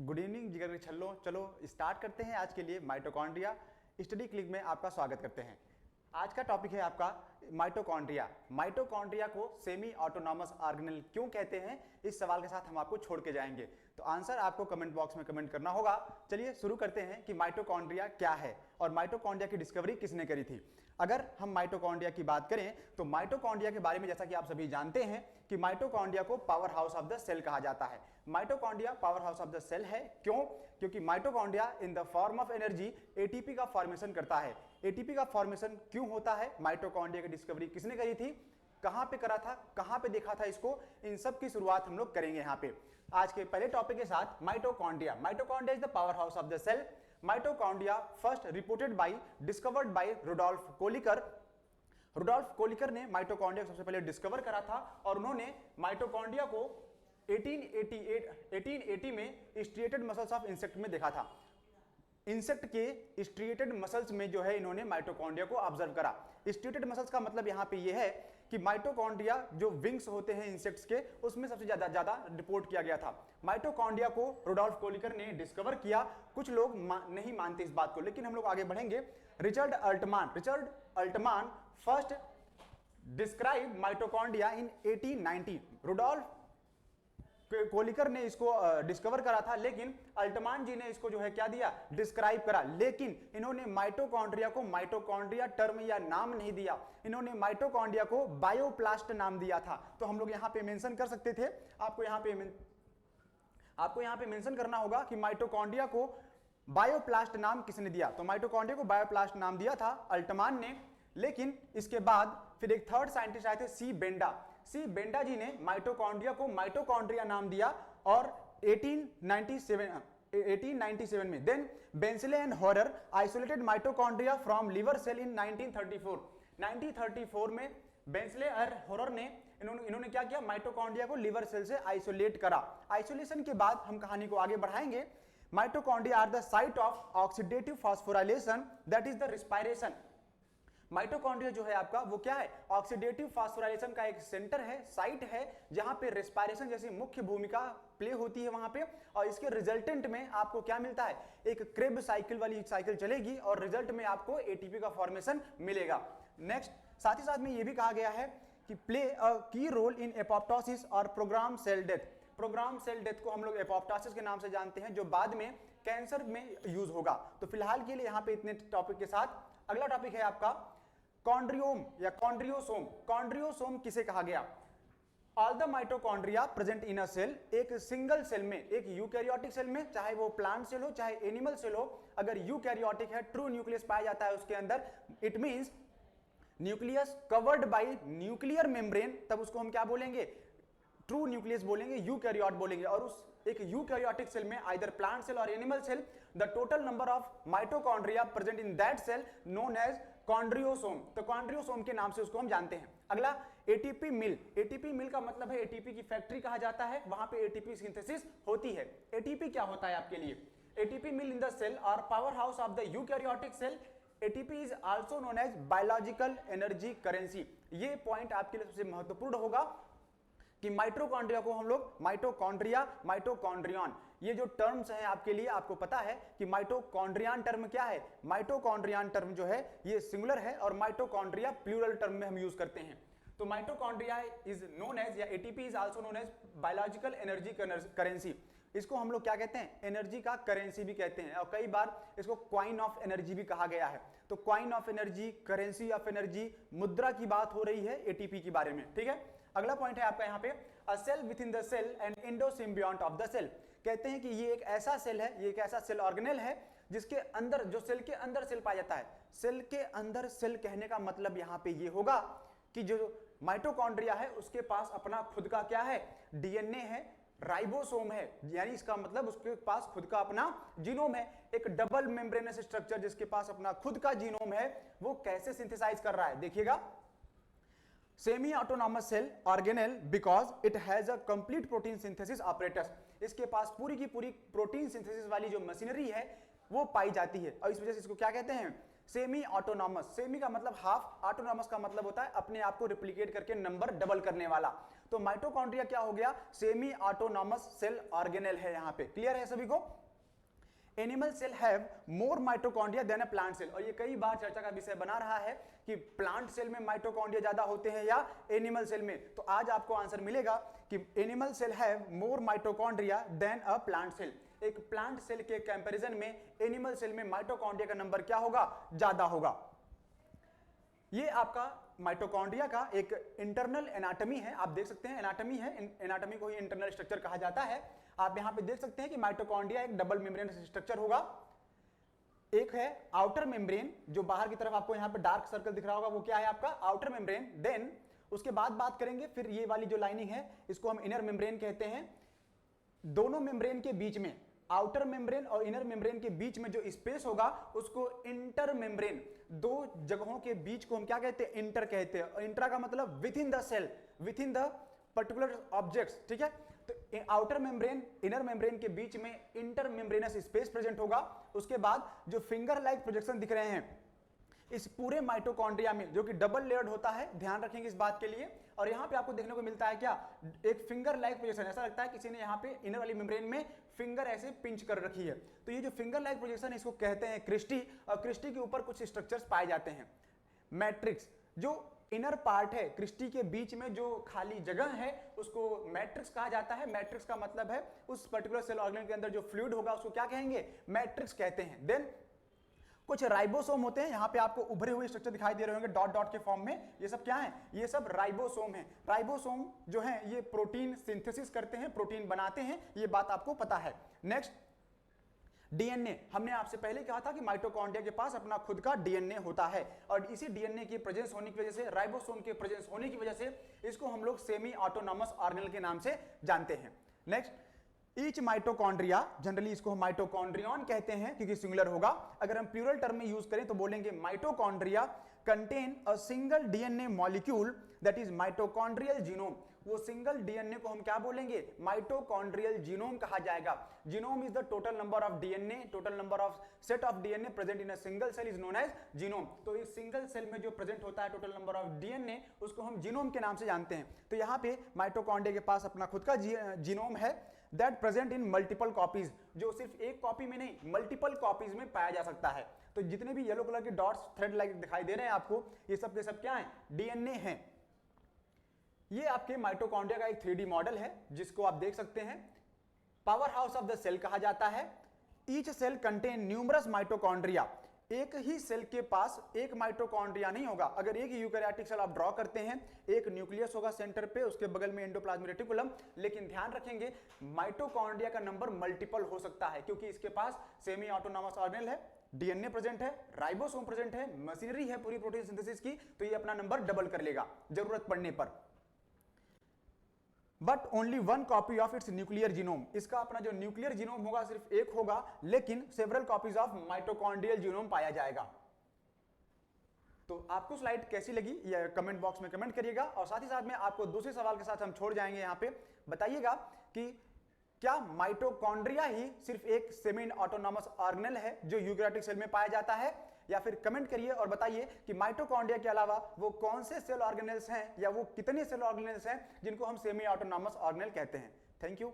Good evening जिगर के छल्लो। चलो स्टार्ट करते हैं आज के लिए माइटोकॉन्ड्रिया स्टडी क्लिक में आपका स्वागत करते हैं। आज का टॉपिक है आपका माइटोकॉन्ड्रिया। माइटोकॉन्ड्रिया को सेमी ऑटोनॉमस ऑर्गेनेल क्यों कहते हैं, इस सवाल के साथ हम आपको छोड़ के जाएंगे। तो आंसर आपको कमेंट बॉक्स में कमेंट करना होगा। चलिए शुरू करते हैं कि माइटोकॉन्ड्रिया क्या है और माइटोकॉन्ड्रिया की डिस्कवरी किसने करी थी। अगर हम माइटोकॉन्ड्रिया की बात करें तो माइटोकॉन्ड्रिया के बारे में जैसा कि आप सभी जानते हैं कि माइटोकॉन्ड्रिया को power house of the cell कहा जाता है। Mitochondria power house of the cell है क्यों? क्योंकि mitochondria in the form of energy ATP का फॉर्मेशन करता है। एटीपी का फॉर्मेशन क्यों होता है, माइटोकॉन्ड्रिया की डिस्कवरी किसने करी थी, कहां पे करा था, कहां पे देखा था इसको, इन सब की शुरुआत हम लोग करेंगे यहाँ पे आज के पहले टॉपिक के साथ। Mitochondria mitochondria is the power house of the cell. Mitochondria first reported by discovered by Rudolf Kolliker. Rudolf Kolliker ने माइटोकॉन्ड्रिया सबसे पहले डिस्कवर करा था और उन्होंने माइटोकॉन्ड्रिया को 1880 में स्ट्रिएटेड मसल्स ऑफ इंसेक्ट में देखा था। इंसेक्ट के स्ट्रिएटेड मसल्स में जो है इन्होंने माइटोकॉन्ड्रिया को ऑब्जर्व करा। स्ट्रिएटेड मसल्स का मतलब यहां पे ये है कि माइटोकॉन्ड्रिया जो विंग्स होते हैं इंसेक्ट्स के, उसमें सबसे ज्यादा रिपोर्ट किया गया था। माइटोकॉन्ड्रिया को रुडोल्फ कोलिकर ने डिस्कवर किया। कुछ लोग नहीं मानते इस बात को, लेकिन हम लोग आगे बढ़ेंगे। Richard Altmann first describe mitochondria in 1890। Rudolf Kolliker ने इसको डिस्कवर करा था, लेकिन अल्टमान जी ने इसको जो है क्या दिया, डिस्क्राइब करा। लेकिन इन्होंने माइटोकॉन्ड्रिया को माइटोकॉन्ड्रिया टर्म या नाम नहीं दिया, इन्होंने माइटोकॉन्ड्रिया को बायोप्लास्ट नाम दिया था। तो हम लोग यहां पे मेंशन कर सकते थे, आपको यहां पे मेंशन करना होगा कि माइटोकॉन्ड्रिया को बायोप्लास्ट नाम किसने दिया। तो माइटोकॉन्ड्रिया को बायोप्लास्ट नाम दिया था अल्टमान ने। लेकिन इसके बाद फिर एक थर्ड साइंटिस्ट आए थे, सी बेंडा जी ने माइटोकॉन्ड्रिया को माइटोकॉन्ड्रिया नाम दिया और 1897 में then Bensley and Hoerr isolated mitochondria from liver cell in 1934 में बेंसले और हॉरर ने इन्होंने क्या किया, माइटोकॉन्ड्रिया को लिवर सेल से आइसोलेट करा। आइसोलेशन के बाद हम कहानी को आगे बढ़ाएंगे। Mitochondria are the site of oxidative phosphorylation that is the respiration. Mitochondria जो है आपका वो क्या है, ऑक्सीडेटिव फॉस्फोराइलेशन का एक सेंटर है, साइट है, जहां पे रेस्पिरेशन जैसी मुख्य भूमिका प्ले होती है वहां पे। और इसके रिजल्टेंट में आपको क्या मिलता है, एक क्रेब साइकिल वाली साइकिल चलेगी और रिजल्ट में आपको एटीपी का फॉर्मेशन मिलेगा। नेक्स्ट, साथ ही साथ में ये भी कहा गया है कि play a key role in apoptosis और program cell death. Program cell death को हम लोग एपोप्टोसिस के नाम से जानते हैं, जो बाद में कैंसर में यूज होगा। तो फिलहाल के लिए यहां पे इतने टॉपिक के साथ अगला टॉपिक है आपका कॉन्ड्रियोम या कॉन्ड्रियोसोम। कॉन्ड्रियोसोम किसे कहा गया, all the mitochondria present in a cell, एक सिंगल सेल में, एक यूकैरियोटिक सेल में, चाहे वो प्लांट सेल हो चाहे एनिमल सेल हो, अगर यूकैरियोटिक है, ट्रू न्यूक्लियस पाया जाता है उसके अंदर, it means nucleus covered by nuclear membrane, तब उसको हम क्या बोलेंगे, ट्रू न्यूक्लियस बोलेंगे, यूकैरियोट बोलेंगे। और उस एक यूकैरियोटिक सेल में आइदर प्लांट सेल और animal cell, the total number of mitochondria present in that cell known as chondriosome. तो कॉन्ड्रियोसोम के नाम से उसको हम जानते हैं। अगला एटीपी मिल। एटीपी मिल का मतलब है एटीपी की फैक्ट्री कहा जाता है, वहां पे एटीपी सिंथेसिस होती है। एटीपी क्या होता है आपके लिए, ATP mill in the cell और power house of the eukaryotic cell. ATP is also known as biological energy currency. ये पॉइंट आपके लिए सबसे महत्वपूर्ण होगा कि माइटोकॉन्ड्रिया को हम लोग माइटोकॉन्ड्रिया, माइटोकॉन्ड्रियन, ये जो टर्म्स हैं आपके लिए, आपको पता है कि माइटोकॉन्ड्रियन टर्म क्या है। माइटोकॉन्ड्रियन टर्म जो है ये सिंगुलर है और माइटोकॉन्ड्रिया प्लूरल टर्म में हम यूज करते हैं। तो माइटोकॉन्ड्रिया इज नोन एज या ATP is also known as biological energy currency. इसको हम लोग क्या कहते हैं, एनर्जी का करेंसी भी कहते हैं, और कई बार इसको क्वाइन ऑफ एनर्जी भी कहा गया है। तो coin of energy, currency of energy, मुद्रा की बात हो रही है एटीपी के बारे में, ठीक है। अगला पॉइंट है आपका यहाँ पे, a cell within the cell and endosymbiont of the cell. कहते हैं कि ये एक ऐसा सेल है, ये एक ऐसा सेल ऑर्गेनेल है जिसके अंदर, जो सेल के अंदर सेल पाया जाता है। सेल के अंदर सेल कहने का मतलब यहाँ पे ये होगा कि जो माइटोकॉन्ड्रिया है उसके पास अपना खुद का क्या है, डीएनए है, राइबोसोम है, यानी इसका मतलब उसके पास खुद का अपना जीनोम है। एक डबल मेम्ब्रेनस स्ट्रक्चर जिसके पास अपना खुद का जीनोम है, वो कैसे सिंथेसाइज कर रहा है देखिएगा। Semi autonomous cell organelle because it has a complete protein synthesis apparatus. इसके पास पूरी की पूरी प्रोटीन सिंथेसिस वाली जो मशीनरी है वो पाई जाती है, और इस वजह से इसको क्या कहते हैं, सेमी ऑटोनॉमस, सेमी का मतलब हाफ, ऑटोनॉमस का मतलब होता है अपने आप को रिप्लिकेट करके नंबर डबल करने वाला। तो माइटोकॉन्ड्रिया क्या हो गया, सेमी ऑटोनॉमस सेल ऑर्गेनेल है। यहां पे क्लियर है सभी को। Animal cell have more mitochondria than a plant cell, और ये कई बार चर्चा का विषय बना रहा है कि प्लांट सेल में माइटोकॉन्ड्रिया ज्यादा होते हैं या एनिमल सेल में। तो आज आपको आंसर मिलेगा कि animal cell have more mitochondria than a plant cell. एक प्लांट सेल के कंपैरिजन में एनिमल सेल में माइटोकॉन्ड्रिया का नंबर क्या होगा, ज्यादा होगा। ये आपका माइटोकॉन्ड्रिया का एक इंटरनल एनाटॉमी है, आप देख सकते हैं एनाटॉमी है, एनाटॉमी को ही इंटरनल स्ट्रक्चर कहा जाता है। आप यहां पे देख सकते हैं कि माइटोकॉन्ड्रिया एक डबल मेम्ब्रेन स्ट्रक्चर होगा। एक है आउटर मेम्ब्रेन, जो बाहर की तरफ आपको यहां पे डार्क सर्कल दिख रहा होगा, वो क्या है आपका आउटर मेम्ब्रेन। देन उसके बाद बात करेंगे, फिर ये वाली जो लाइनिंग है इसको हम इनर मेम्ब्रेन कहते हैं। दोनों मेम्ब्रेन के बीच में, आउटर मेम्ब्रेन और इनर मेम्ब्रेन के बीच में जो स्पेस होगा उसको इंटर मेम्ब्रेन, दो जगहों के बीच को हम क्या कहते हैं, इंटर कहते हैं। इंट्रा का मतलब within the cell, within the particular objects, ठीक है। तो आउटर मेम्ब्रेन इनर मेम्ब्रेन के बीच में इंटर मेम्ब्रेनस स्पेस प्रेजेंट होगा। उसके बाद जो फिंगर लाइक प्रोजेक्शन दिख रहे हैं इस पूरे माइटोकॉन्ड्रिया में, जो कि डबल लेयर्ड होता है, ध्यान रखेंगे इस बात के लिए। और यहां पे आपको देखने को मिलता है क्या, एक फिंगर लाइक प्रोजेक्शन, ऐसा लगता है किसी ने यहां पे इनर वाली मेम्ब्रेन में फिंगर ऐसे पिंच कर रखी है। तो ये जो फिंगर लाइक प्रोजेक्शन इसको कहते हैं क्रिस्टी, और क्रिस्टी के ऊपर कुछ स्ट्रक्चर्स पाए जाते हैं। मैट्रिक्स, जो इनर पार्ट है क्रिस्टी के बीच में जो खाली जगह है उसको मैट्रिक्स कहा जाता है। मैट्रिक्स का मतलब है उस पर्टिकुलर सेल ऑर्गेनल के अंदर जो फ्लूइड होगा उसको क्या कहेंगे, मैट्रिक्स कहते हैं। देन कुछ राइबोसोम होते हैं, यहां पे आपको उभरे हुए स्ट्रक्चर दिखाई दे रहे होंगे डॉट डॉट के फॉर्म में, ये सब क्या है, ये सब राइबोसोम है। राइबोसोम जो है ये प्रोटीन सिंथेसिस करते हैं, प्रोटीन बनाते हैं, ये बात आपको पता है। नेक्स्ट डीएनए, हमने आपसे पहले कहा था कि माइटोकॉन्ड्रिया के पास अपना खुद का डीएनए होता है, और इसी डीएनए की प्रेजेंस होने की वजह से, राइबोसोम के प्रेजेंस होने की वजह से इसको हम लोग सेमी ऑटोनॉमस ऑर्गेनल के नाम से जानते हैं। नेक्स्ट, ईच माइटोकॉन्ड्रिया, जनरली इसको हम माइटोकॉन्ड्रियन कहते हैं क्योंकि सिंगुलर होगा। अगर हम प्लूरल टर्म में यूज करें तो बोलेंगे mitochondria contain a single DNA molecule that is mitochondrial genome. वो सिंगल डीएनए को हम क्या बोलेंगे, माइटोकॉन्ड्रियल जीनोम कहा जाएगा। Genome is the total number of DNA, total number of set of DNA present in a single cell is known as genome. तो इस single cell में जो प्रेजेंट होता है टोटल नंबर ऑफ डीएनए, उसको हम जीनोम के नाम से जानते हैं। तो यहाँ पे माइटोकॉन्ड्रिया के पास अपना खुद का जीनोम है that present in multiple copies, जो सिर्फ एक कॉपी में नहीं मल्टीपल कॉपीज में पाया जा सकता है। तो जितने भी येलो कलर के डॉट्स थ्रेड लाइक दिखाई दे रहे हैं आपको, ये सब के सब क्या है, डीएनए हैं। ये आपके माइटोकॉन्ड्रिया का एक 3D मॉडल है जिसको आप देख सकते हैं। Power house of the cell कहा जाता है। Each cell contain numerous mitochondria, एक ही सेल के पास एक माइटोकॉन्ड्रिया नहीं होगा। अगर एक यूकैरियोटिक सेल आप ड्रॉ करते हैं, एक न्यूक्लियस होगा सेंटर पे, उसके बगल में एंडोप्लाज्मिक रेटिकुलम, लेकिन ध्यान रखेंगे माइटोकॉन्ड्रिया का नंबर मल्टीपल हो सकता है क्योंकि इसके पास सेमी ऑटोनॉमस ऑर्गेनल है, डीएनए प्रेजेंट है, राइबोसोम प्रेजेंट है, मशीनरी है पूरी प्रोटीन सिंथेसिस की, तो ये अपना नंबर डबल कर लेगा जरूरत पड़ने पर। But only one copy of its nuclear genome, इसका अपना जो न्यूक्लियर जीनोम होगा सिर्फ एक होगा, लेकिन several copies of mitochondrial genome पाया जाएगा। तो आपको स्लाइड कैसी लगी ये कमेंट बॉक्स में कमेंट करिएगा, और साथ ही साथ में आपको दूसरे सवाल के साथ हम छोड़ जाएंगे। यहां पे बताइएगा कि क्या माइटोकॉन्ड्रिया ही सिर्फ एक सेमी ऑटोनॉमस ऑर्गेनल है जो यूकैरियोटिक सेल में पाया जाता है, या फिर कमेंट करिए और बताइए कि माइटोकॉन्ड्रिया के अलावा वो कौन से सेल ऑर्गेनल्स हैं या वो कितने सेल ऑर्गेनल्स हैं जिनको हम सेमी ऑटोनॉमस ऑर्गेनल कहते हैं। Thank you.